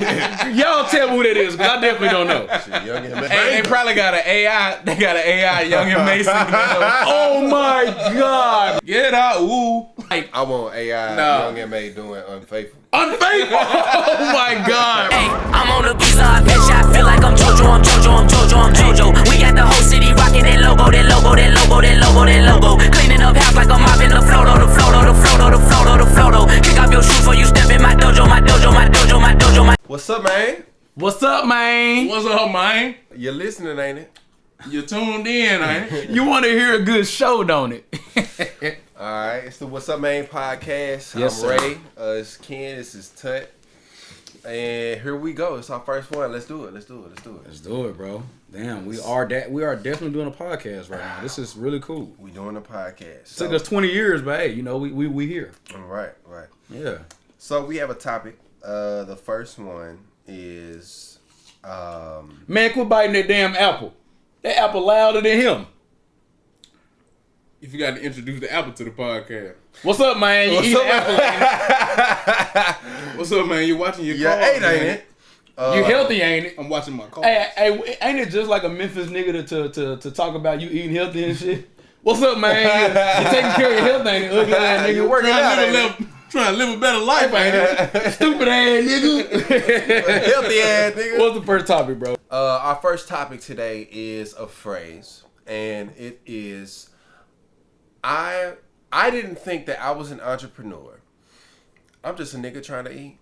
Y'all tell me who that is, because I definitely don't know. Shit, Young M.A. Hey, they probably got an AI. They got an AI Young and Mason. Oh my God. Get out, ooh. I want AI Young M.A. doing Unfaithful. Unfaithful. Oh my God. Hey, I'm on the bizarre bitch. I feel like I'm Jojo, I'm Jojo, I'm Jojo, I'm Jojo. We got the whole city rocking that logo, that logo, that logo, that logo, that logo. Cleaning up house like I'm mopping the floor, the floor, the floor, the floor, the floor. Kick off your shoes before you step in my dojo, my dojo, my dojo, my dojo, my. What's up, man? What's up, man? What's up, man? You're listening, ain't it? You tuned in, ain't it? You want to hear a good show, don't it? All right, it's the What's Up, Man podcast. Yes, I'm sir. Ray. It's Ken. This is Tut. And here we go. It's our first one. Let's do it. Let's do it, bro. Damn, we are definitely doing a podcast right now. This is really cool. We doing a podcast. Took us 20 years, but hey, you know, we here. Right. Yeah. So we have a topic. The first one is Man, quit biting that damn apple. That apple louder than him. You forgot to introduce the apple to the podcast. What's up, man? You eating apple, ain't What's up, man? You watching your yeah, car? ain't it? it? You healthy, ain't it? I'm watching my car. Hey, ain't it just like a Memphis nigga to talk about you eating healthy and shit? What's up, man? You taking care of your health, ain't it? Ugly ass nigga. You working out, Trying to live a better life, ain't it? Stupid ass nigga. Healthy ass nigga. What's the first topic, bro? Our first topic today is a phrase, and it is I didn't think that I was an entrepreneur. I'm just a nigga trying to eat.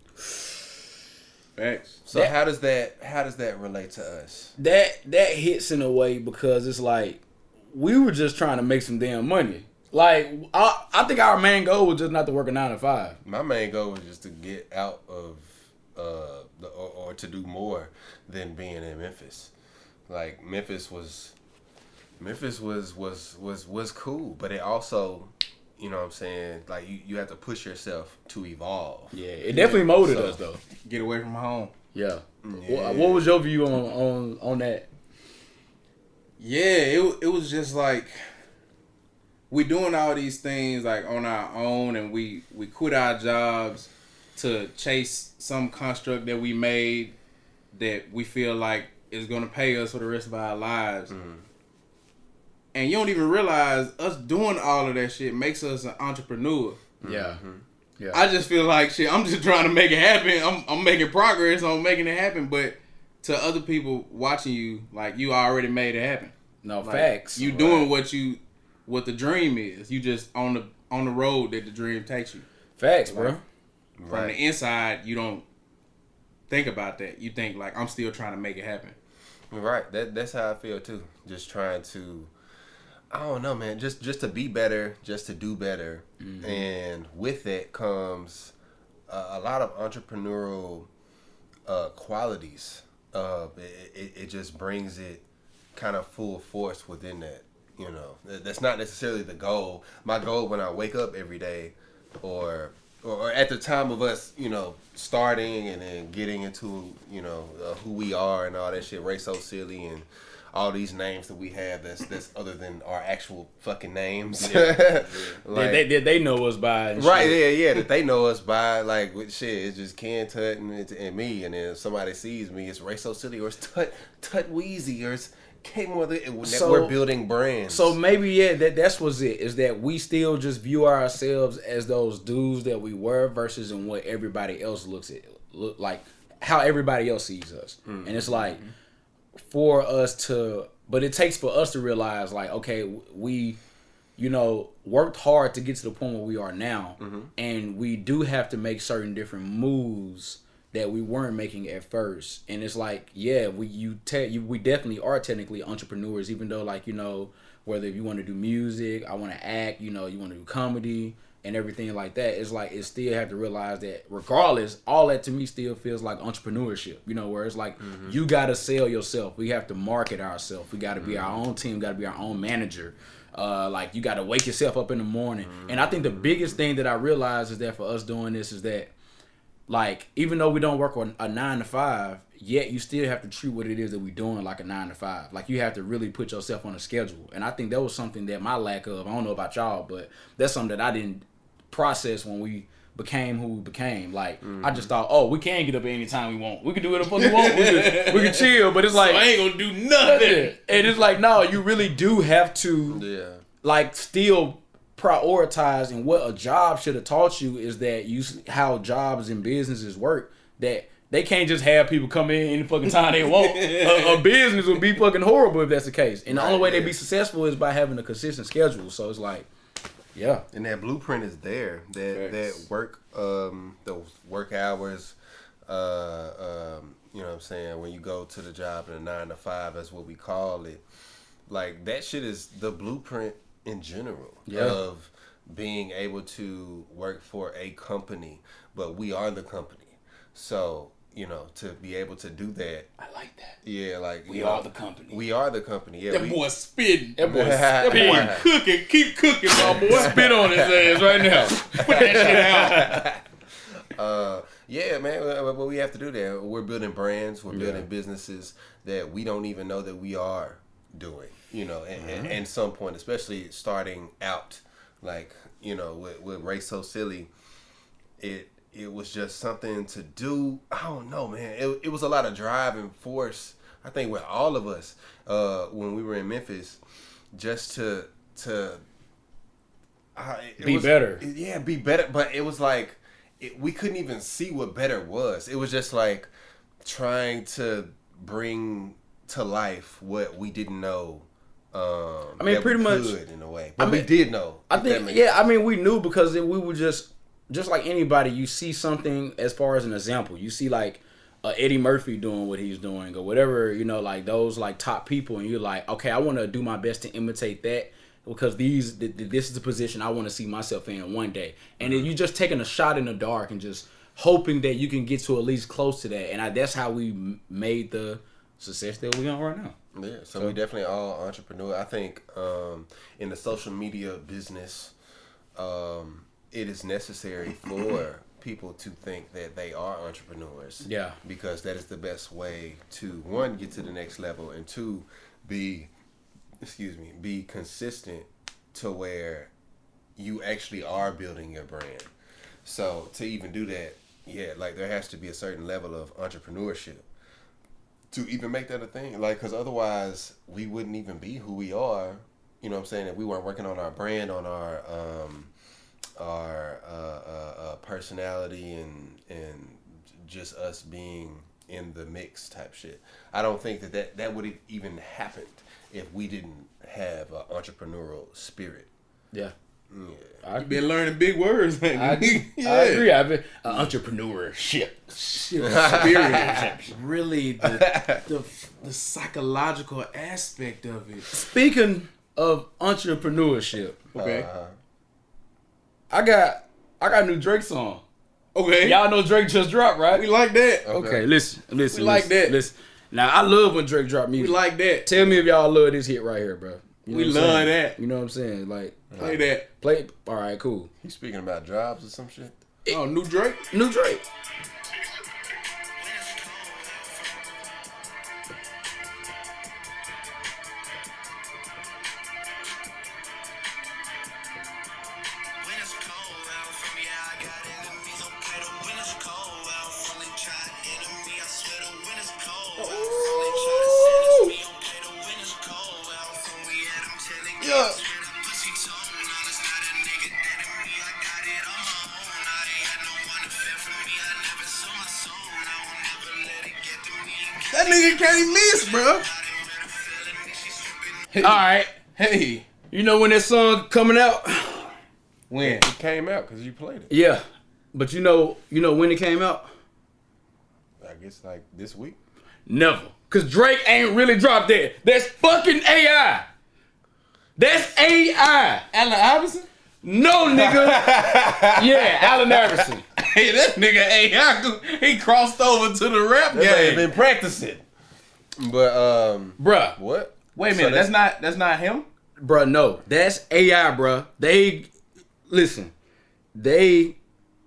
Facts. So how does that relate to us? That hits in a way because it's like we were just trying to make some damn money. Like I think our main goal was just not to work a 9 to 5. My main goal was just to get out of or to do more than being in Memphis. Like Memphis was cool, but it also, you know what I'm saying, like you have to push yourself to evolve. Yeah, it definitely molded us though. Get away from home. Yeah. What was your view on that? Yeah, it was just like we doing all these things like on our own, and we quit our jobs to chase some construct that we made that we feel like is gonna pay us for the rest of our lives. Mm-hmm. And you don't even realize us doing all of that shit makes us an entrepreneur. Yeah. Mm-hmm. Yeah. I just feel like shit, I'm just trying to make it happen. I'm making progress on making it happen, but to other people watching you, like you already made it happen. No, like, facts. You doing what the dream is. You just on the road that the dream takes you. Facts, bro. From the inside, you don't think about that. You think like I'm still trying to make it happen. Right. That's how I feel too. Just trying to, I don't know, man. Just to be better, just to do better, mm-hmm. And with that comes a lot of entrepreneurial qualities. It just brings it kind of full force within that. You know, that's not necessarily the goal. My goal when I wake up every day, or at the time of us, you know, starting and then getting into, you know, who we are and all that shit. Ray So Silly and all these names that we have that's other than our actual fucking names. Yeah. Like, they know us by. And right, shit. yeah, that they know us by. Like, with shit, it's just Ken, Tut, and me. And then if somebody sees me, it's Ray So Silly, or it's Tut Weezy, or it's we're building brands. So maybe that's what's it, is that we still just view ourselves as those dudes that we were versus in what everybody else look like how everybody else sees us. Mm-hmm. And it's like for us to, but it takes for us to realize like, okay, we, you know, worked hard to get to the point where we are now, mm-hmm. and we do have to make certain different moves that we weren't making at first. And it's like, yeah, we definitely are technically entrepreneurs, even though, like, you know, whether you want to do music, I want to act, you know, you want to do comedy and everything like that, it's like, it still have to realize that regardless, all that to me still feels like entrepreneurship, you know, where it's like, mm-hmm. you got to sell yourself. We have to market ourselves. We got to be our own team, got to be our own manager. Like, you got to wake yourself up in the morning. Mm-hmm. And I think the biggest thing that I realized is that for us doing this is that, like, even though we don't work on a 9 to 5, yet you still have to treat what it is that we're doing like a 9 to 5. Like, you have to really put yourself on a schedule. And I think that was something that my lack of, I don't know about y'all, but that's something that I didn't process when we became who we became. Like I just thought, oh, we can get up any time we want. We can do whatever we want. We can chill. But it's like I ain't gonna do nothing. And it's like, no, you really do have to like still prioritize. And what a job should have taught you is that how jobs and businesses work. That they can't just have people come in any fucking time they want. A business would be fucking horrible if that's the case. And the only way they be successful is by having a consistent schedule. So it's like, yeah. And that blueprint is there. That work, those work hours, you know what I'm saying? When you go to the job in a 9 to 5, that's what we call it. Like, that shit is the blueprint in general of being able to work for a company, but we are the company. So, you know, to be able to do that. I like that. Yeah, like we are the company. We are the company. Yeah, that boy spitting. That boy cooking. Keep cooking, my boy. Spit on his ass right now. Put that shit out. Yeah, man. But we have to do that. We're building brands. We're building businesses that we don't even know that we are doing. You know, and some point, especially starting out, like, you know, with Ray So Silly, it was just something to do. I don't know, man. It was a lot of drive and force, I think, with all of us when we were in Memphis, just to be better. Yeah, be better. But it was like, we couldn't even see what better was. It was just like trying to bring to life what we didn't know. I mean, pretty much in a way, but we did know. I think, I mean, we knew because we were just like anybody. You see something as far as an example. You see like Eddie Murphy doing what he's doing or whatever. You know, like those like top people, and you're like, okay, I want to do my best to imitate that because this is the position I want to see myself in one day. And then you just taking a shot in the dark and just hoping that you can get to at least close to that. And that's how we made the success that we're on right now. Yeah, so we definitely all entrepreneur. I think in the social media business, it is necessary for people to think that they are entrepreneurs. Yeah. Because that is the best way to, one, get to the next level, and two, be consistent to where you actually are building your brand. So to even do that, yeah, like there has to be a certain level of entrepreneurship to even make that a thing. Like, because otherwise we wouldn't even be who we are, you know what I'm saying, if we weren't working on our brand, on our personality and just us being in the mix type shit. I don't think that would have even happened if we didn't have an entrepreneurial spirit. Yeah. You've been learning big words, man. I agree. I've been entrepreneurship spirit. Really, the psychological aspect of it. Speaking of entrepreneurship, okay, I got a new Drake song. Okay, y'all know Drake just dropped, right? We like that. Okay, listen. We like that. Listen. Now I love when Drake drop music. We like that. Tell me if y'all love this hit right here, bro. You know we love that. You know what I'm saying? Like, play that. Play. All right, cool. He's speaking about jobs or some shit. Oh, new Drake. New Drake. That nigga can't miss, bro. Hey. All right. Hey. You know when that song coming out? When? It came out because you played it. Yeah. But you know when it came out? I guess like this week. Never. Because Drake ain't really dropped that. That's fucking AI. That's AI. Allen Iverson? No, nigga. Yeah, Allen Iverson. Hey, that nigga AI, he crossed over to the rap game. They've been practicing. But bruh. What? Wait a minute, so that's not him? Bruh, no. That's AI, bruh.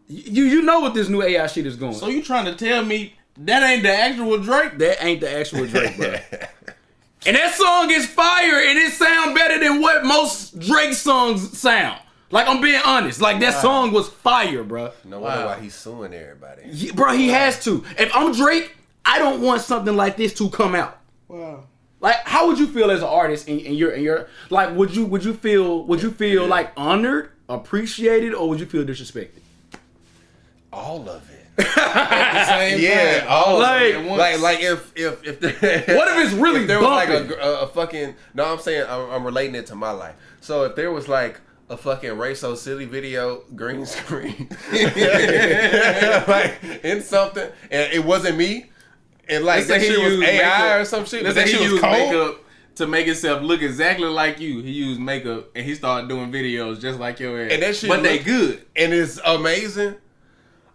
You know what this new AI shit is going. So you trying to tell me that ain't the actual Drake? That ain't the actual Drake, bruh. And that song is fire and it sound better than what most Drake songs sound. Like, I'm being honest. Like, that song was fire, bro. No wonder why he's suing everybody. Yeah, bro, he has to. If I'm Drake, I don't want something like this to come out. Wow. Like, how would you feel as an artist in your like? Would you feel like honored, appreciated, or would you feel disrespected? All of it. At the same time. all Like- of it. Like if What if it's really if there was bumping? like a fucking no, I'm saying I'm relating it to my life. So if there was like a fucking Ray So Silly video green screen, like in something, and it wasn't me, and like that shit was AI or some shit. Let's But that say shit he was used cold. makeup to make himself look exactly like you. He used makeup and he started doing videos just like your ass. And that shit but they look- good. and it's amazing.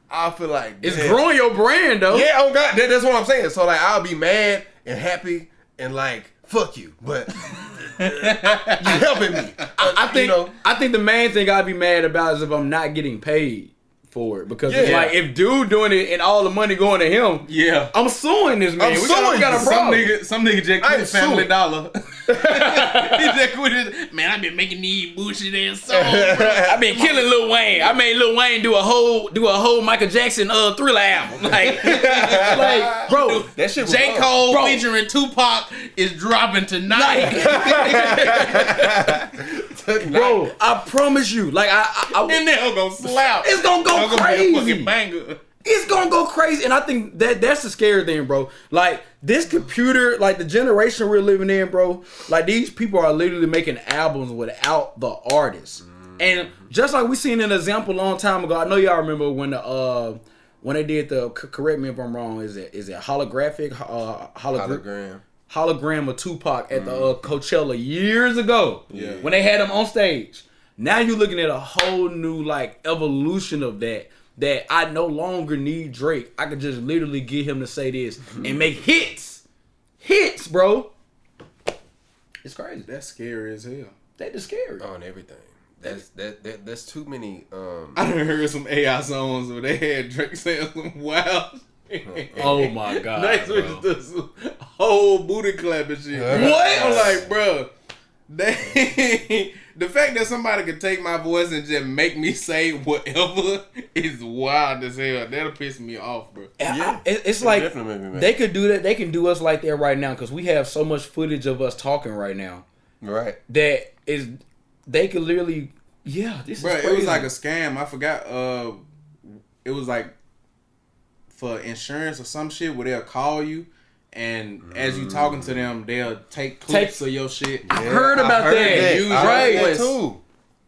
I feel like It's damn. growing your brand, though. Yeah, oh God, that's what I'm saying. So like, I'll be mad and happy and like, fuck you, but you helping me. I think you know, I think the main thing I'd be mad about is if I'm not getting paid for it, because it's Yeah. like if dude doing it and all the money going to him, Yeah. I'm suing this man. I'm we suing got a you. problem. Some nigga just I quit ain't Family suing. Dollar. He just quit it. Man, I've been making these bullshit ass songs. I've been killing Lil Wayne. I made Lil Wayne do a whole Michael Jackson Thriller album. Like bro, that shit was J. fun. Cole Bro. featuring Tupac is dropping tonight. bro, I promise you, like I And they're gonna slap. it's gonna go It's gonna be a crazy. fucking banger. It's gonna go crazy, and I think that's the scary thing, bro. Like this computer, like the generation we're living in, bro. Like these people are literally making albums without the artists, and just like we seen an example a long time ago. I know y'all remember when they did the correct me if I'm wrong. Is it holographic hologram of Tupac at the Coachella years ago? Yeah. When they had him on stage. Now you're looking at a whole new like evolution of that I no longer need Drake. I could just literally get him to say this and make hits, bro. It's crazy. That's scary as hell. That is scary. on everything. That's too many. I done heard some AI songs where they had Drake saying some wild. Oh my god, They bro. switched to some whole booty clapping shit. What? I'm like, bro, the fact that somebody could take my voice and just make me say whatever is wild as hell. That'll piss me off, bro. It's like definitely made me mad. they could do that. They can do us like that right now because we have so much footage of us talking right now Right. that is they could literally. Yeah, this Bro, is crazy. it was like a scam. I forgot. It was like for insurance or some shit where they'll call you, and as you talking to them, they'll take clips of your shit. I heard about that. Use I your heard that voice. too.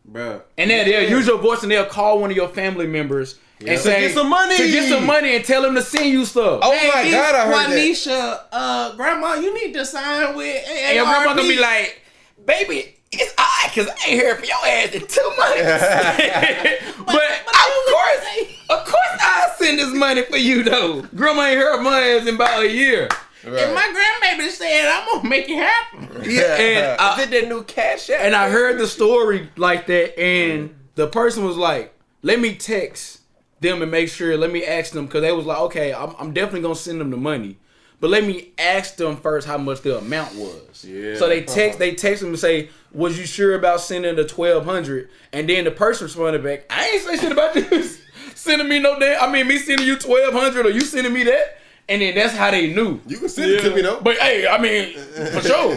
Bro, And then they'll use your voice and they'll call one of your family members and say get some money. to get some money and tell them to send you stuff. Oh my God, I heard that. Juanisha, grandma, you need to sign with. And your grandma gonna be like, baby, it's alright, cause I ain't heard from your ass in 2 months. but of course I send this money for you though. Grandma ain't heard from my ass in about a year. And my grandbaby said, I'm gonna make it happen. Yeah, and Is it that new Cash App? And I heard the story like that, and the person was like, let me text them and make sure, let me ask them, because they was like, okay, I'm definitely going to send them the money. But let me ask them first how much the amount was. Yeah. So they text them and say, was you sure about sending the $1,200? And then the person responded back, I ain't say shit about you sending me no damn, me sending you $1,200 or you sending me that? And then that's how they knew. You can send it to me though. But hey, for sure.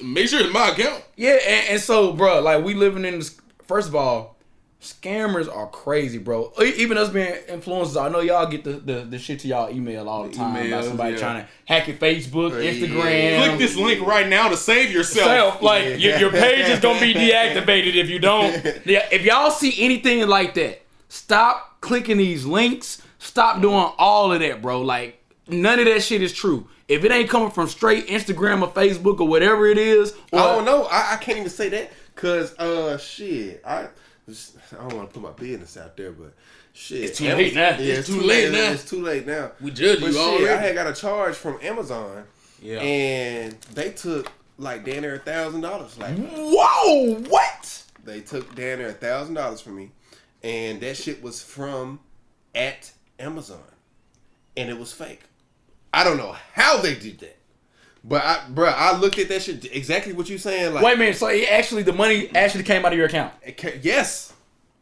Make sure it's my account. Yeah, and so, bro, like we living in this. First of all, scammers are crazy, bro. Even us being influencers, I know y'all get the shit to y'all email all the time about Emails, somebody yeah. trying to hack your Facebook, Instagram. Click this link right now to save yourself. Like your page is gonna be deactivated if you don't. Yeah, if y'all see anything like that, stop clicking these links. Stop doing all of that, bro. Like none of that shit is true. If it ain't coming from straight Instagram or Facebook or whatever it is, or, I don't know. I can't even say that because shit. I don't want to put my business out there, but shit. It's too late now. Yeah, It's too late now. It's too late now. We judge But you shit, already. I had got a charge from Amazon, Yeah. and they took like damn near $1,000. Like whoa, what? they took damn near $1,000 from me, and that shit was from at Amazon, and it was fake. I don't know how they did that, But I looked at that shit exactly what you saying. Like, wait a minute. So the money actually came out of your account? Yes.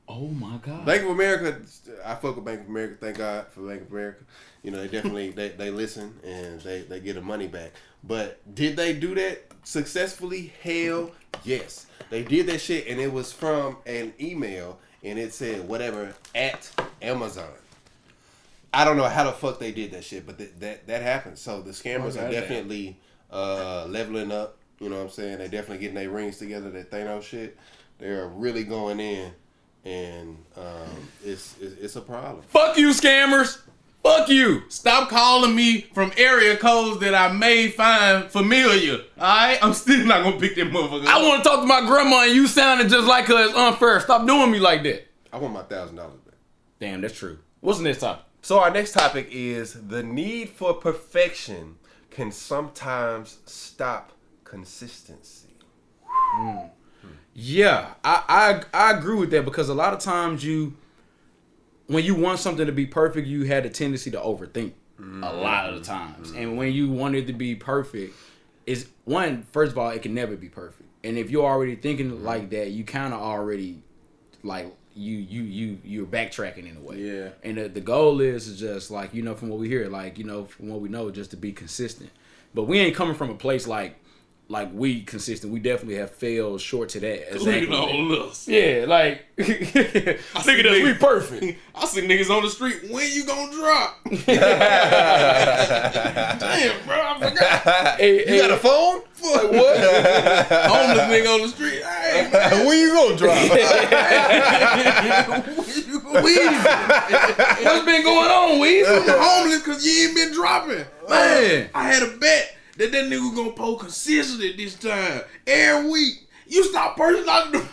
Oh my God. Bank of America. I fuck with Bank of America. Thank God for Bank of America. You know, they definitely they listen and they get the money back. But did they do that successfully? Hell yes. They did that shit, and it was from an email, and it said whatever at Amazon. I don't know how the fuck they did that shit, but that happened. So the scammers are definitely leveling up. You know what I'm saying? They definitely getting their rings together. That Thanos shit. They're really going in, and it's a problem. Fuck you, scammers. Fuck you. Stop calling me from area codes that I may find familiar. Alright? I'm still not gonna pick that motherfucker up. I want to talk to my grandma and you sounding just like her. It's unfair. Stop doing me like that. I want my $1,000 back. Damn, that's true. What's the next topic? So our next topic is the need for perfection can sometimes stop consistency. Yeah, I agree with that because a lot of times when you want something to be perfect, you had a tendency to overthink a lot of the times. And when you want it to be perfect, first of all, it can never be perfect. And if you're already thinking like that, you kind of already like you're backtracking in a way. Yeah. And the goal is just like, from what we hear, like, from what we know, just to be consistent. But we ain't coming from a place like we consistent. We definitely have failed short to that. Exactly. Look at all us. Yeah, like look at us, we perfect. I see niggas on the street. When you gonna drop? Damn, bro, I forgot. You got a phone? Fuck what? Homeless nigga on the street. Hey, man. When you gonna drop? Weezy. What's been going on, Weezy? I'm homeless because you ain't been dropping. Man, I had a bet that nigga gonna post consistently this time. Every week. You stop personalizing.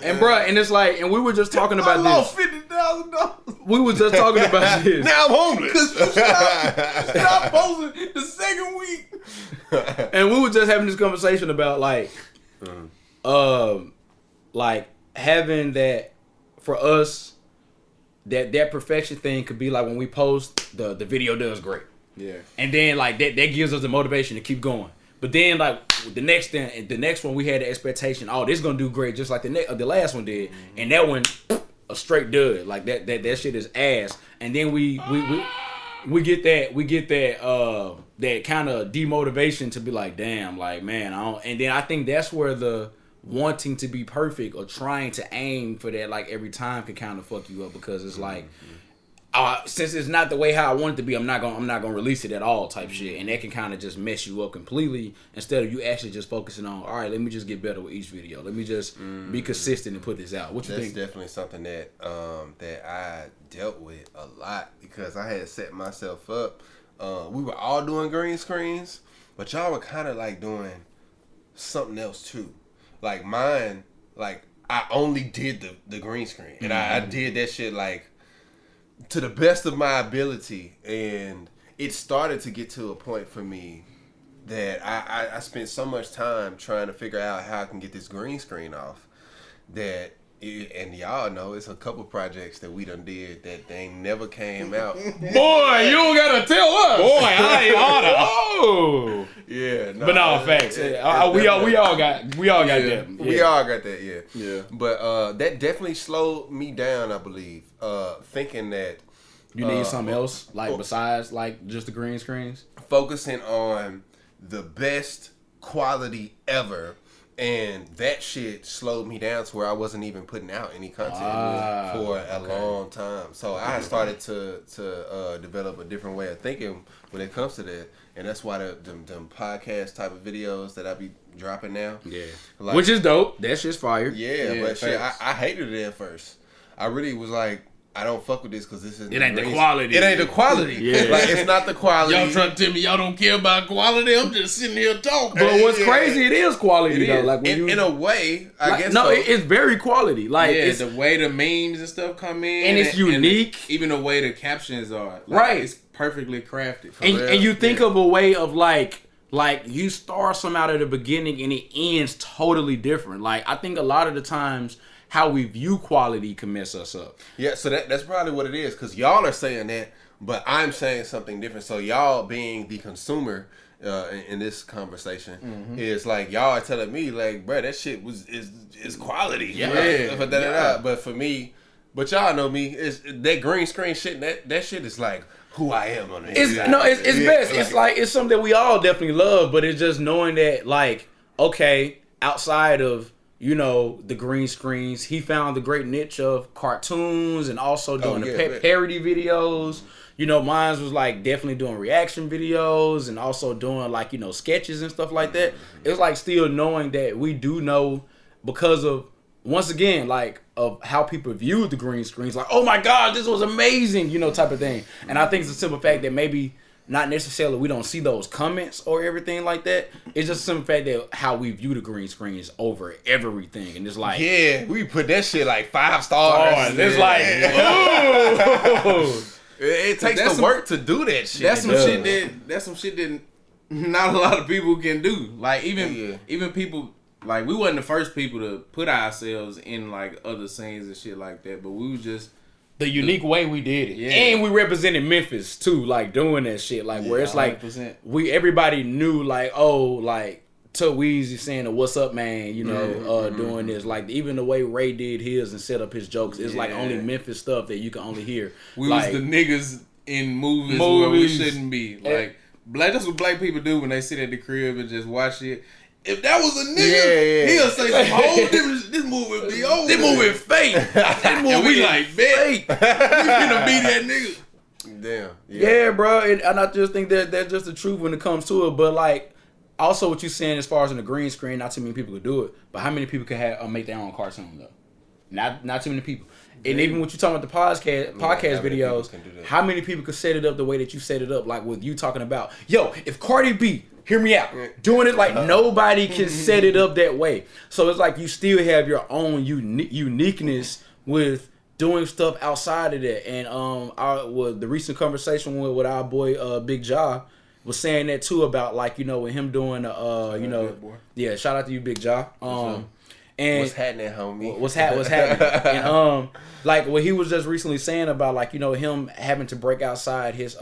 and bruh, and it's like, and we were just talking about I lost this. $50,000. We were just talking about this. Now I'm homeless. Cause you stop posting the second week. And we were just having this conversation about like having that for us, that perfection thing could be like when we post the video does great. Yeah. And then like that gives us the motivation to keep going. But then like the next one we had the expectation, oh, this is gonna do great just like the last one did. And that one a straight dud. Like that shit is ass. And then we get that kind of demotivation to be like, damn, like man, I don't. And then I think that's where the wanting to be perfect or trying to aim for that like every time can kind of fuck you up because it's like since it's not the way how I want it to be, I'm not gonna release it at all type shit, and that can kind of just mess you up completely instead of you actually just focusing on, all right, let me just get better with each video, let me just be consistent and put this out. What you think? That's definitely something that that I dealt with a lot because I had set myself up. We were all doing green screens, but y'all were kind of like doing something else too. Like mine, like I only did the green screen, and I did that shit like to the best of my ability, and it started to get to a point for me that I spent so much time trying to figure out how I can get this green screen off that and y'all know it's a couple projects that we done did that they never came out. Boy, you don't gotta tell us. Boy, I ain't oughta. Oh, yeah. No, but no, facts. We all got that. We all got that. Yeah. Yeah. But that definitely slowed me down. I believe, thinking that you need something else like besides like just the green screens. Focusing on the best quality ever. And that shit slowed me down to where I wasn't even putting out any content for a long time. So I started to develop a different way of thinking when it comes to that. And that's why them podcast type of videos that I be dropping now. Yeah. Like, which is dope. That shit's fire. Yeah, but shit, I hated it at first. I really was like, I don't fuck with this because this isn't. It ain't the quality. It ain't the quality. Yeah. Like it's not the quality. Y'all trying to tell me y'all don't care about quality? I'm just sitting here talking. But what's crazy, it is quality though. Like when in a way, I guess. No, so. it's very quality. Like yeah, it's the way the memes and stuff come in, and it's unique. And even the way the captions are, like, right? It's perfectly crafted. And you think of a way of like you start some out at the beginning and it ends totally different. Like I think a lot of the times how we view quality can mess us up. Yeah, so that's probably what it is because y'all are saying that, but I'm saying something different. So y'all being the consumer in this conversation is like y'all are telling me like, bro, that shit is quality. Yeah. But for me, but y'all know me, it's that green screen shit. That shit is like who I am on the inside. It's best. It's like it's something that we all definitely love, but it's just knowing that like, okay, outside of the green screens, he found the great niche of cartoons and also doing parody videos. Mine was like definitely doing reaction videos and also doing like, sketches and stuff like that. It's like still knowing that we do know because of, once again, like of how people viewed the green screens, like, oh my God, this was amazing, type of thing. And I think it's a simple fact that maybe not necessarily we don't see those comments or everything like that. It's just a simple fact that how we view the green screens over everything. And it's like, yeah, we put that shit like 5 stars. It's like, ooh. It takes the work to do that shit. That's some shit that not a lot of people can do. Like even people, like we wasn't the first people to put ourselves in like other scenes and shit like that, but we was just the unique way we did it. Yeah. And we represented Memphis too, like doing that shit. Like where it's 100%. Like everybody knew like, oh, like Tuck Weezy saying the "What's up, man?" Doing this. Like even the way Ray did his and set up his jokes, it's like only Memphis stuff that you can only hear. We like, was the niggas in movies where we shouldn't be. Like that's what black people do when they sit at the crib and just watch it. If that was a nigga, he'll say some whole different. This movie would be over. This movie is fake. This movie we like fake. We finna be that nigga. Damn. Yeah, bro. And I just think that that's just the truth when it comes to it. But like, also what you're saying as far as in the green screen, not too many people could do it. But how many people could make their own cartoon though? Not too many people. And even when you talking about the podcast videos, how many people could set it up the way that you set it up? Like with you talking about, yo, if Cardi B, hear me out, doing it like nobody can set it up that way. So it's like you still have your own uniqueness with doing stuff outside of that. And the recent conversation with our boy Big Ja was saying that too about like with him doing shout out to you, Big Ja. And what's happening, homie? What's happening? And like what he was just recently saying about like him having to break outside his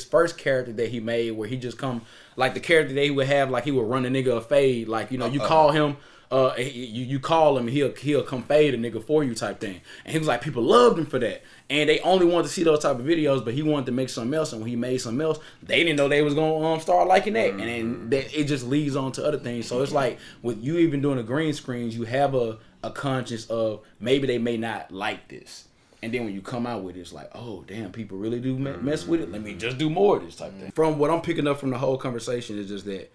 first character that he made, where he just come like the character that he would have, like he would run a nigga a fade, like you call him. You call him and he'll come fade a nigga for you type thing. And he was like, people loved him for that. And they only wanted to see those type of videos, but he wanted to make something else. And when he made something else, they didn't know they was gonna start liking that. Mm-hmm. And then it just leads on to other things. So it's like with you even doing the green screens, you have a conscience of maybe they may not like this. And then when you come out with it, it's like, oh damn, people really do mess with it. Let me just do more of this type thing. From what I'm picking up from the whole conversation is just that,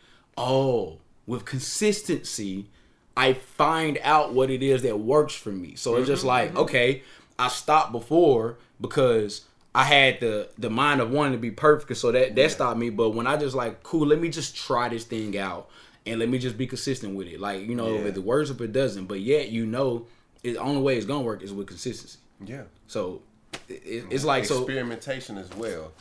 with consistency, I find out what it is that works for me. So it's just like, okay, I stopped before because I had the mind of wanting to be perfect, so that stopped me. But when I just like, cool, let me just try this thing out and let me just be consistent with it. Like, if it works, if it doesn't. But yet, the only way it's gonna work is with consistency. Yeah. So it's like experimentation as well.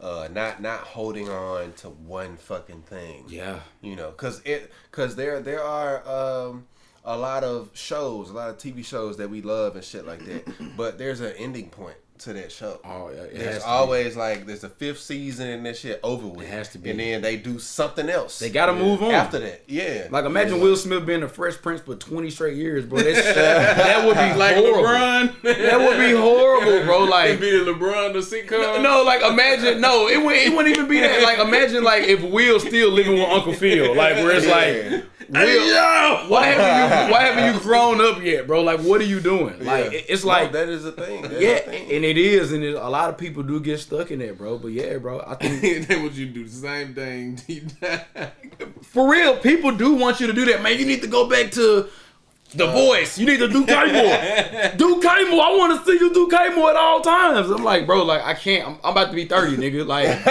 Not holding on to one fucking thing. Yeah. Because there are a lot of shows, a lot of TV shows that we love and shit like that. But there's an ending point to that show. Oh yeah. There's always like there's a 5th season and that shit over with. It has to be. And then they do something else. They gotta move on after that. Yeah. Like imagine Will Smith being a Fresh Prince for 20 straight years, bro. That would be like horrible. LeBron. That would be horrible, bro. Like it'd be the LeBron the sitcom. No, like imagine it wouldn't even be that. Like imagine like if Will still living with Uncle Phil, like where it's like, Will, why haven't you grown up yet, bro? Like what are you doing? Like it's like that is a thing. And it is, and a lot of people do get stuck in that, bro. But yeah, bro, I think they want you to do the same thing. For real, people do want you to do that, man. You need to go back to The Voice. You need to do K more. Do K more. I want to see you do K more at all times. I'm like, bro, like I can't. I'm about to be 30, nigga. Like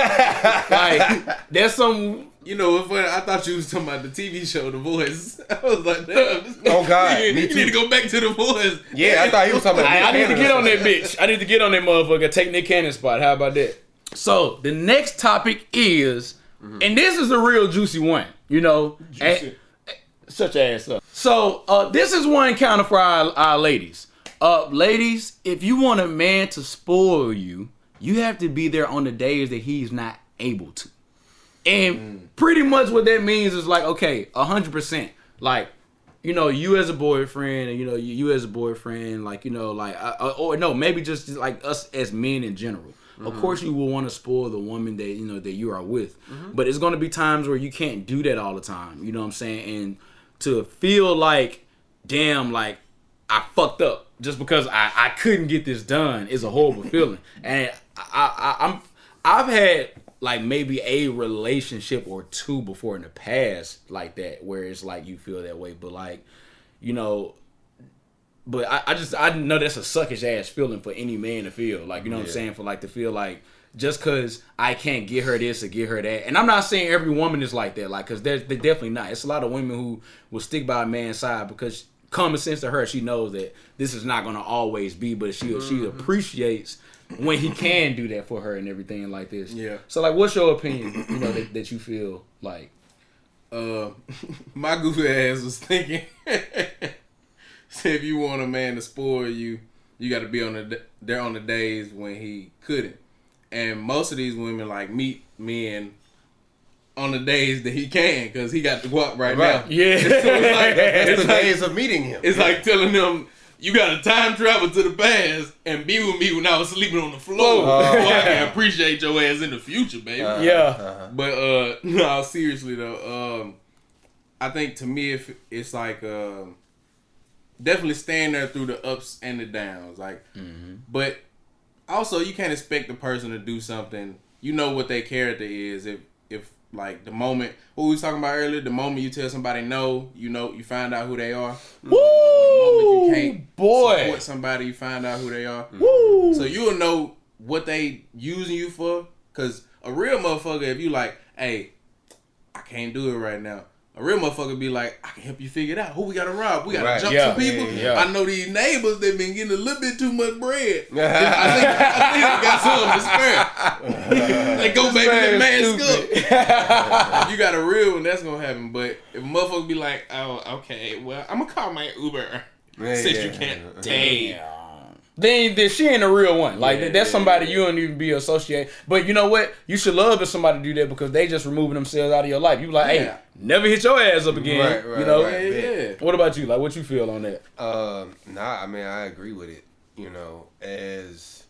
there's some. It's funny. I thought you was talking about the TV show, The Voice. I was like, damn. Oh, God. You need to go back to The Voice. Yeah, I thought he was talking about I need to get on that bitch. I need to get on that motherfucker. Take Nick Cannon's spot. How about that? So, the next topic is, and this is a real juicy one, Juicy. Such ass up. So, this is one kind of for our ladies. Ladies, if you want a man to spoil you, you have to be there on the days that he's not able to. And pretty much what that means is like, okay, 100%. Like, you know, you as a boyfriend, and you know, you as a boyfriend, like, you know, like, or no, maybe just like us as men in general. Of course, you will want to spoil the woman that you know that you are with, but it's going to be times where you can't do that all the time. You know what I'm saying? And to feel like, damn, like I fucked up just because I couldn't get this done is a horrible feeling. And I've had like maybe a relationship or two before in the past like that where it's like you feel that way, but like, you know, but I know that's a suckish ass feeling for any man to feel, like, you know what I'm saying, for like to feel like just cause I can't get her this or get her that. And I'm not saying every woman is like that, like, cause they're definitely not. It's a lot of women who will stick by a man's side because common sense to her, she knows that this is not gonna always be, but she appreciates when he can do that for her and everything like this. Yeah. So like, what's your opinion? You know that you feel like. My goofy ass was thinking, say if you want a man to spoil you, you got to be on there on the days when he couldn't. And most of these women like meet men on the days that he can, because he got to go up right now. Yeah. So it's the days of meeting him. It's like telling them, you got to time travel to the past and be with me when I was sleeping on the floor, so I can appreciate your ass in the future, baby. But no, seriously though, I think to me, if it's like definitely staying there through the ups and the downs, like, but also you can't expect the person to do something. You know what their character is. If like the moment what we was talking about earlier, the moment you tell somebody no, you find out who they are. Woo! The moment you can't support somebody, you find out who they are. Woo! So you'll know what they using you for. Cause a real motherfucker, if you like, hey, I can't do it right now. A real motherfucker be like, I can help you figure it out. Who we gotta rob? We gotta jump some people. I know these neighbors, they've been getting a little bit too much bread. I think they got some to spare. They go baby, that man's good. If you got a real one, that's gonna happen. But if a motherfucker be like, oh, okay, well, I'm gonna call my Uber since you can't. Damn. Then she ain't a real one. Like that's somebody you don't even be associated. But you know what? You should love if somebody do that because they just removing themselves out of your life. You like, hey, never hit your ass up again. Right, you know? Right. What about you? Like, what you feel on that? Nah, I mean, I agree with it. You know, as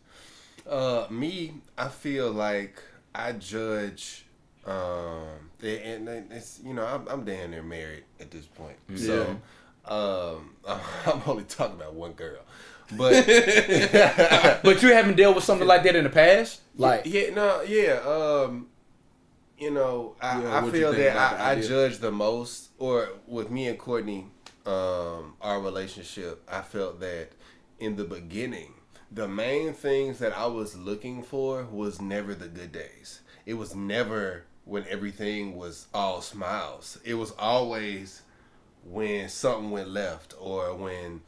me, I feel like I judge, and it's, you know, I'm damn near married at this point. So, I'm only talking about one girl. But but you haven't dealt with something like that in the past, like you know, I feel that I judge the most, or with me and Courtney, our relationship, I felt that in the beginning, the main things that I was looking for was never the good days. It was never when everything was all smiles. It was always when something went left or when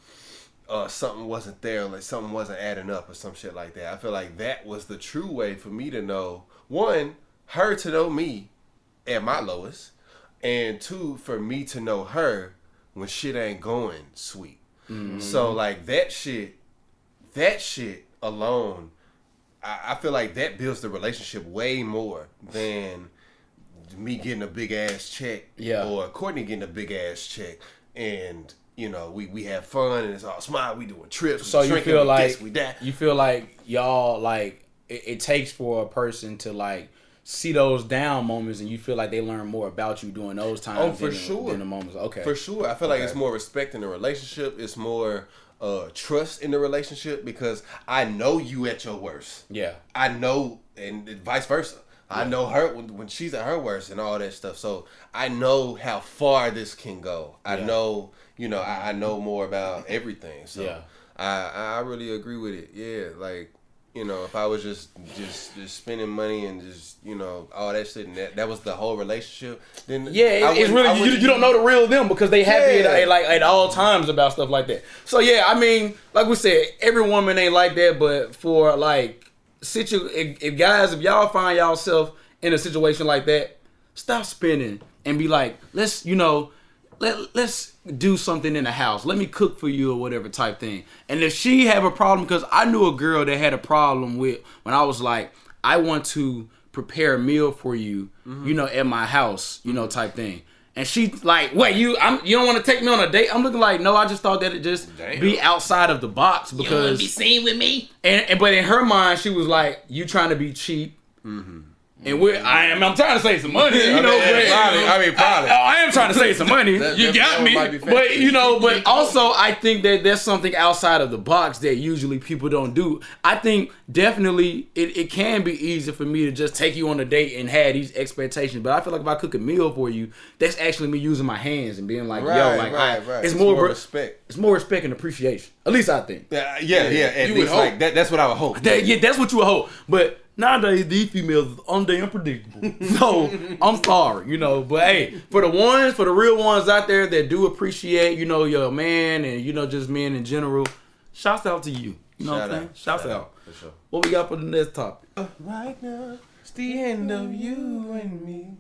something wasn't there, like something wasn't adding up or some shit like that. I feel like that was the true way for me to know, one, her to know me at my lowest, and two, for me to know her when shit ain't going sweet. So like that shit alone, I feel like that builds the relationship way more than me getting a big ass check or Courtney getting a big ass check, and you know, we have fun and it's all smile. We doing trips. So you feel like you feel like y'all like it takes for a person to like see those down moments, and you feel like they learn more about you during those times. Oh, for sure. Than the moments. Okay. For sure. I feel like it's more respect in the relationship. It's more trust in the relationship because I know you at your worst. Yeah. I know, and vice versa. I know her when she's at her worst and all that stuff. So I know how far this can go. I know. You know, I know more about everything. So I really agree with it. Yeah, like, you know, if I was just spending money and just, you know, all that shit and that was the whole relationship, then it's really you don't know the real them because they happy at all times about stuff like that. So I mean, like we said, every woman ain't like that, but for like if y'all find yourself in a situation like that, stop spending and be like, let's, you know, let's do something in the house. Let me cook for you or whatever type thing. And if she have a problem, because I knew a girl that had a problem with when I was like, I want to prepare a meal for you, you know, at my house, you know, type thing. And she like, wait, you don't want to take me on a date? I'm looking like, no, I just thought that it just be outside of the box because you want to be seen with me. And but in her mind, she was like, you trying to be cheap. Mm-hmm. And I'm trying to save some money, you know. Probably. I am trying to save some money. You got me. But you know, but also I think that there's something outside of the box that usually people don't do. I think definitely it can be easy for me to just take you on a date and have these expectations. But I feel like if I cook a meal for you, that's actually me using my hands and being like, it's more respect. It's more respect and appreciation. At least I think. Yeah. At least like that's what I would hope. That's what you would hope. But nowadays, these females are unpredictable. So, I'm sorry, you know. But, hey, for the real ones out there that do appreciate, you know, your man and, you know, just men in general, shouts out to you. You know what I'm saying? Shouts out. For sure. What we got for the next topic? Right now, it's the end of you and me.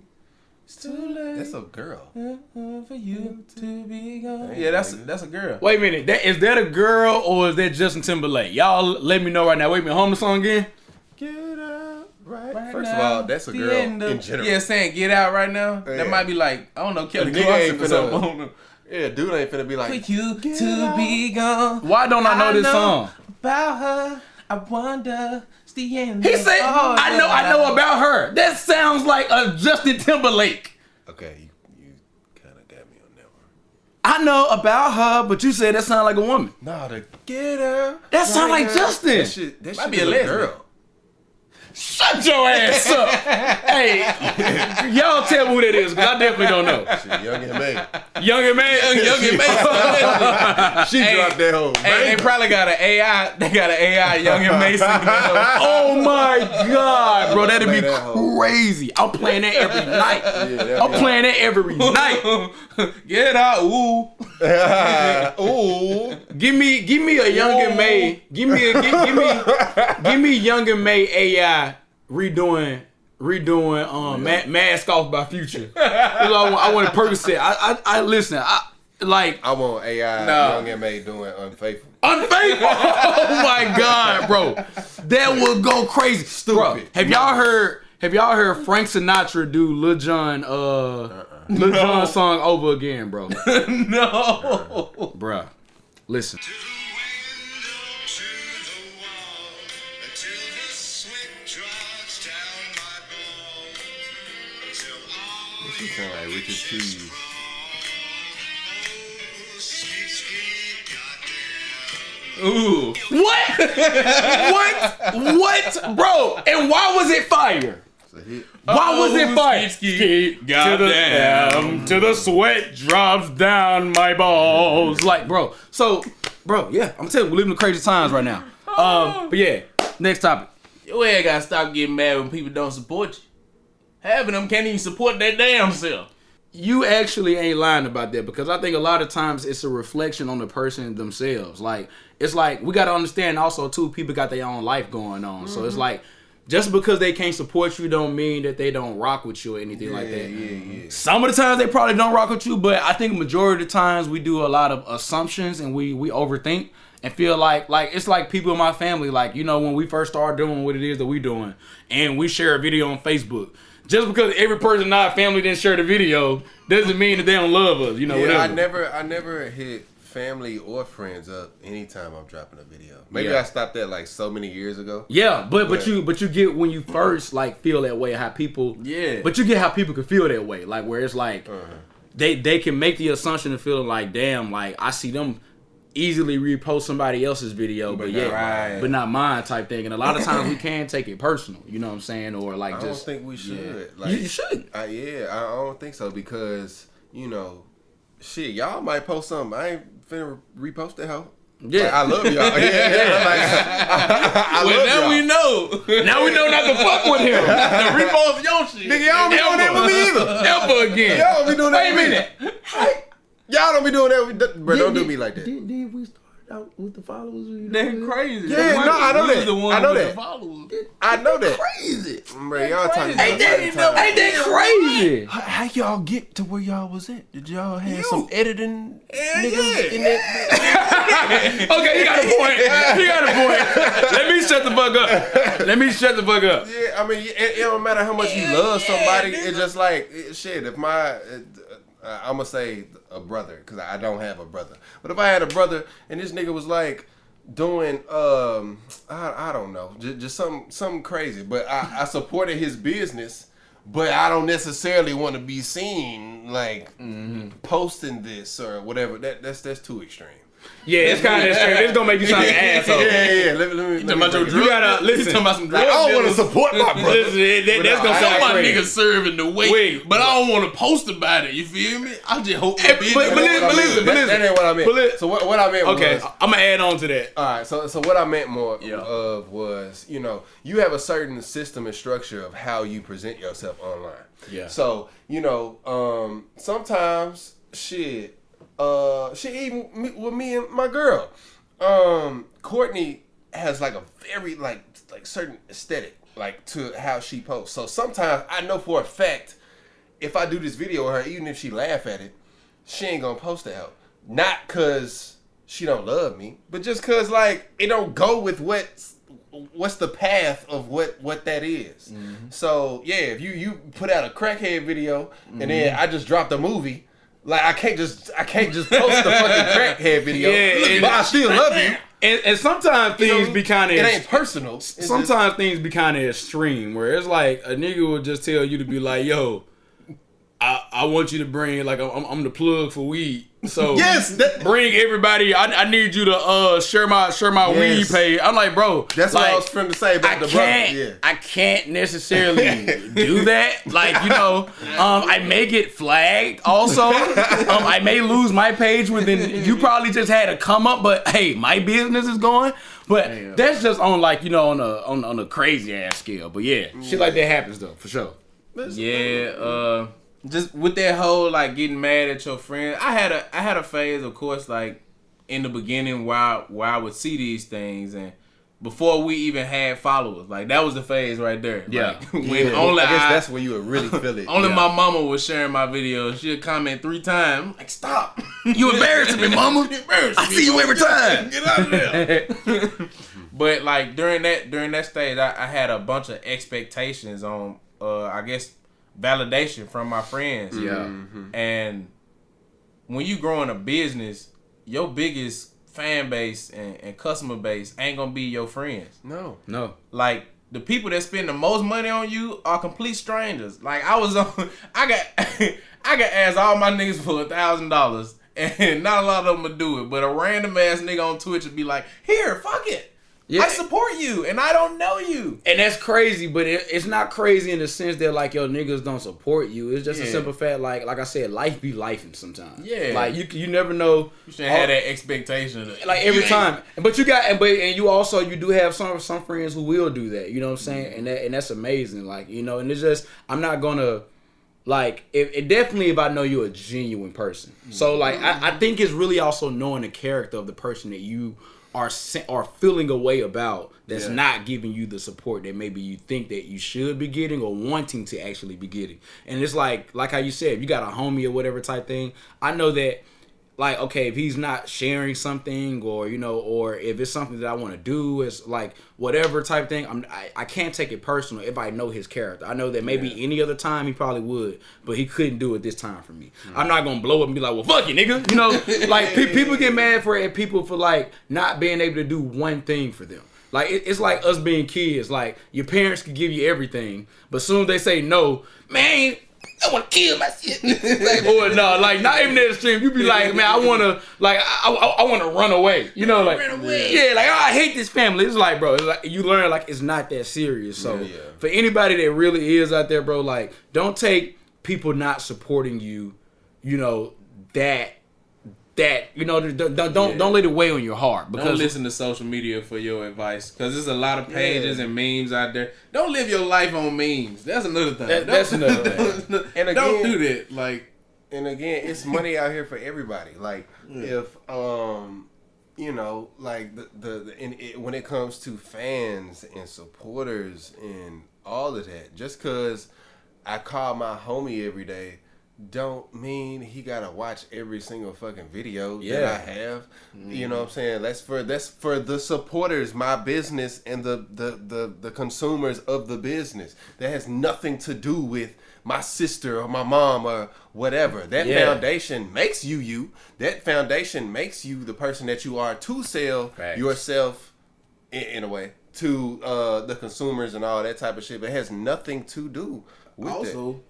It's too late. That's a girl. For you to be gone. Yeah, that's a girl. Wait a minute. Is that a girl or is that Justin Timberlake? Y'all let me know right now. Wait a minute. Home the song again? Get out right First of all, that's a girl in general. Yeah, saying get out right now. Yeah. That might be like, I don't know, Kelly Nigga Clarkson ain't or something. Yeah, dude ain't finna be like, For you to be gone. Why don't I know this song? About her, I wonder. It's the end. He said, I know about her. That sounds like a Justin Timberlake. okay, you kind of got me on that one. I know about her, but you said that sound like a woman. Nah, the get out. That sound like Justin. That Might should be a lesbian. girl. Shut your ass up. Hey, y'all tell me who that is, because I definitely don't know. Shit, Young and May. Young and May? She dropped that whole. Hey, they probably got an AI. They got an AI Young and Mason. Oh my God, bro. That'd be crazy. I'm playing that every night. I'm playing that every night. Get out. Ooh. Ooh. Give me a Young and May. Give me Young and May AI redoing Mask Off by Future. I want a Percocet. I listen. I want AI Young and May doing Unfaithful. Unfaithful. Oh my God, bro. That would go crazy. Stupid. Bro, have y'all heard Frank Sinatra do Lil Jon Jon song over again, bro? No. Bruh. Listen. She sound like Richard Cheese. Ooh. What? What? Bro, and why was it fire? Why was it fire? To the sweat drops down my balls. Like, bro. So, bro, yeah, I'm telling you, we're living in crazy times right now. But yeah, next topic. Your ass gotta stop getting mad when people don't support you. Half of them can't even support their damn self. You actually ain't lying about that, because I think a lot of times it's a reflection on the person themselves. Like, it's like, we gotta understand also too, people got their own life going on. Mm-hmm. So it's like, just because they can't support you don't mean that they don't rock with you or anything like that. Yeah. Some of the times they probably don't rock with you, but I think majority of the times we do a lot of assumptions and we overthink and feel like it's like people in my family, like, you know, when we first started doing what it is that we doing and we share a video on Facebook. Just because every person in our family didn't share the video doesn't mean that they don't love us, you know. Yeah, whatever. I never hit family or friends up anytime I'm dropping a video. Maybe I stopped that like so many years ago. Yeah, but you get when you first like feel that way, how people but you get how people can feel that way, like where it's like they can make the assumption of feeling like, damn, like I see them easily repost somebody else's video, but not mine type thing. And a lot of times we can take it personal, you know what I'm saying? Or like I don't think we should. Yeah. Like, you should. I don't think so, because, you know, shit, y'all might post something. I ain't finna repost that hoe. Yeah, like, I love y'all. I love now y'all. we know. Now we know not to fuck with him. To repost your shit. Nigga, y'all don't be doing that with me either. Ever again. Y'all don't be doing that Wait a minute. Y'all don't be doing that with me. Bro, don't do me like that. Did we start with the followers? They're crazy. Yeah, no, I know that. The one I know with that. The followers. I know that. Crazy. Bro, y'all talking Ain't that crazy? How y'all get to where y'all was at? Did y'all have some editing niggas yeah. in that? Okay, he got a point. Let me shut the fuck up. Yeah, I mean, it don't matter how much you love somebody. It's just like, shit, if I'm gonna say a brother, because I don't have a brother. But if I had a brother and this nigga was like doing, I don't know, just something crazy. But I supported his business, but I don't necessarily want to be seen like posting this or whatever. That's too extreme. Yeah, it's kind of extreme. It's gonna make you sound like an asshole. Yeah. Let me Talking about your break it. drug. You gotta listen. Talking about some drug. Like, I don't want to dealers. support my brother. Listen, that's gonna Some sound of my crazy. niggas serving the weight, Wait. but I don't want to post about it. You feel me? I just hope. Hey, but listen. That ain't what I meant. But listen. So what I meant Okay, was, I'm gonna add on to that. all right. So what I meant more Yeah. of was, you have a certain system and structure of how you present yourself online. Yeah. So sometimes shit even with me and my girl, Courtney has like a very like certain aesthetic like to how she posts. So sometimes I know for a fact if I do this video with her, even if she laugh at it, she ain't gonna post it out. Not cause she don't love me, but just cause like it don't go with what's the path of what that is. So yeah, if you put out a crackhead video and then I just dropped a movie, like I can't just post the fucking crackhead video. Yeah, but I still love you. And sometimes things be kind of It ain't personal. sometimes things be kind of extreme where it's like a nigga will just tell you to be like, yo, I want you to bring like I'm the plug for weed. So Yes, bring everybody. I need you to share my weed Yes. page. I'm like, bro, that's like, what I was trying to say about the brother. Yeah. I can't necessarily do that. Like, I may get flagged also. I may lose my page within, you probably just had a come up, but hey, my business is going. But that's just on like, on a crazy ass scale. But yeah, shit like that happens though, for sure. Yeah, just with that whole like getting mad at your friend, I had a phase, of course, like in the beginning where I would see these things and before we even had followers, like that was the phase right there. Yeah. Like, when only I guess that's when you would really feel it. only my mama was sharing my videos. She'd comment 3 times. I'm like, stop! You embarrassing me, mama. You embarrassing I me, see you mama. every time. Get out of there. But like during that stage, I had a bunch of expectations on, I guess, validation from my friends. Yeah. And when you grow in a business, your biggest fan base and customer base ain't gonna be your friends. No. Like the people that spend the most money on you are complete strangers. Like I got asked all my niggas for $1,000, and not a lot of them would do it. But a random ass nigga on Twitch would be like, "Here, fuck it. Yeah. I support you, and I don't know you." And that's crazy, but it's not crazy in the sense that like your niggas don't support you. It's just a simple fact, like I said, life be lifing sometimes. Yeah. like you never know. You shouldn't have that expectation. Like every time, but you do have some friends who will do that. You know what I'm saying? And that's amazing. Like and it's just I'm not gonna like it definitely if I know you're a genuine person. So like I think it's really also knowing the character of the person that you are feeling a way about that's not giving you the support that maybe you think that you should be getting or wanting to actually be getting. And it's like how you said, if you got a homie or whatever type thing, I know that like, okay, if he's not sharing something or or if it's something that I want to do, it's like whatever type thing, I can't take it personal if I know his character. I know that maybe any other time he probably would, but he couldn't do it this time for me. I'm not gonna blow up and be like, well, fuck you, nigga. Like people get mad for people for like not being able to do one thing for them. Like it's like us being kids. Like your parents could give you everything, but soon as they say no, man, I want to kill my shit. Like, or no, like not even that extreme. You be like, man, I want to, like, I want to run away. Like, run away. Yeah, like, oh, I hate this family. It's like, bro, it's like you learn like it's not that serious. So for anybody that really is out there, bro, like, don't take people not supporting you, don't let it weigh on your heart. Because Don't listen to social media for your advice, because there's a lot of pages and memes out there. Don't live your life on memes. That's another thing. That's another thing. And again, don't do that. Like, and again, it's money out here for everybody. Like if you know, like when it comes to fans and supporters and all of that, just because I call my homie every day don't mean he gotta watch every single fucking video that I have. You know what I'm saying? That's for the supporters, my business, and the consumers of the business. That has nothing to do with my sister or my mom or whatever. That foundation makes you. That foundation makes you the person that you are to sell yourself in a way to the consumers and all that type of shit. But it has nothing to do with also,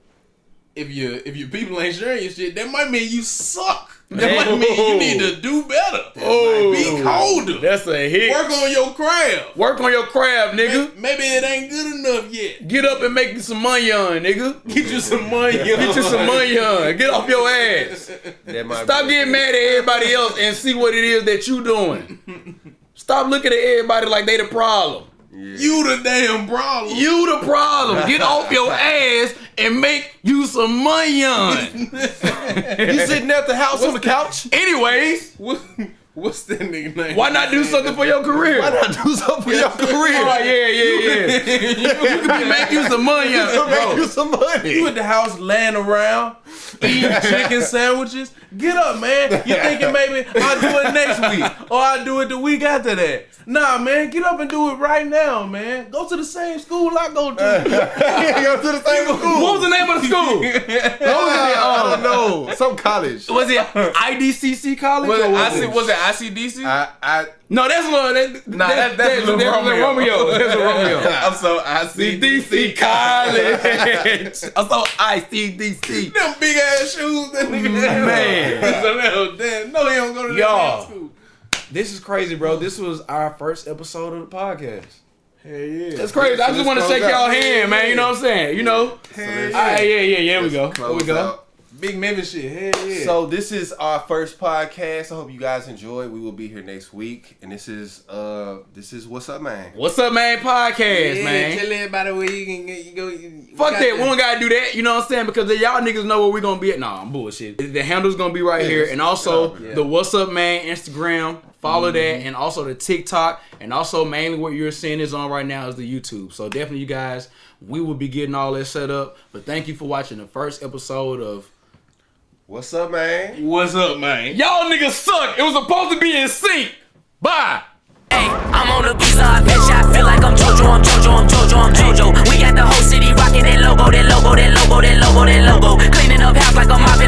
if your people ain't sharing your shit, that might mean you suck. That might mean you need to do better. Be colder. That's a hit. Work on your craft. Work on your craft, nigga. Maybe it ain't good enough yet. Get up and make you some money on, nigga. Get you some money. Get you some money on. Get off your ass. Stop getting mad at everybody else and see what it is that you doing. Stop looking at everybody like they the problem. Yeah. You the damn problem. You the problem. Get off your ass and make you some money on. You sitting at the house on the couch? Anyways. What's that nigga name? Why not do something for your career? Why not do something for your career? Oh, yeah. You can make you some money on it, make you some money. You at the house laying around, eating chicken sandwiches. Get up, man. You thinking maybe I'll do it next week or I'll do it the week after that. Nah, man, get up and do it right now, man. Go to the same school I go to. Go to the same school. What was the name of the school? I don't know. Some college. Was it IDCC college? Was it ICDC? No, that's Romeo. Romeo. That's a Romeo. I'm so ICDC college. I'm so ICDC. Them big ass shoes that nigga had. Man. No, he don't go to that school. This is crazy, bro. This was our first episode of the podcast. Hell yeah. That's crazy. I just want to shake y'all hand, man. You know what I'm saying? You know? Hell yeah. Yeah. Here we go. Here we go. Out. Big Memphis shit. Hell yeah. So this is our first podcast. I hope you guys enjoy. We will be here next week, and this is What's Up, Man. What's Up, Man podcast, man. Tell everybody where you can go. Fuck that. We don't gotta do that. You know what I'm saying? Because y'all niggas know where we gonna be at. Nah, I'm bullshit. The handle's gonna be right here, and also the What's Up, Man Instagram. Follow that, and also the TikTok, and also mainly what you're seeing is on right now is the YouTube. So definitely, you guys, we will be getting all that set up. But thank you for watching the first episode of What's Up, Man? What's up, man? Y'all niggas suck. It was supposed to be in sync. Bye. Hey, I'm on the visa, I bitch, I feel like I'm Jojo. We got the whole city rocking that logo. Cleaning up house like a mafia.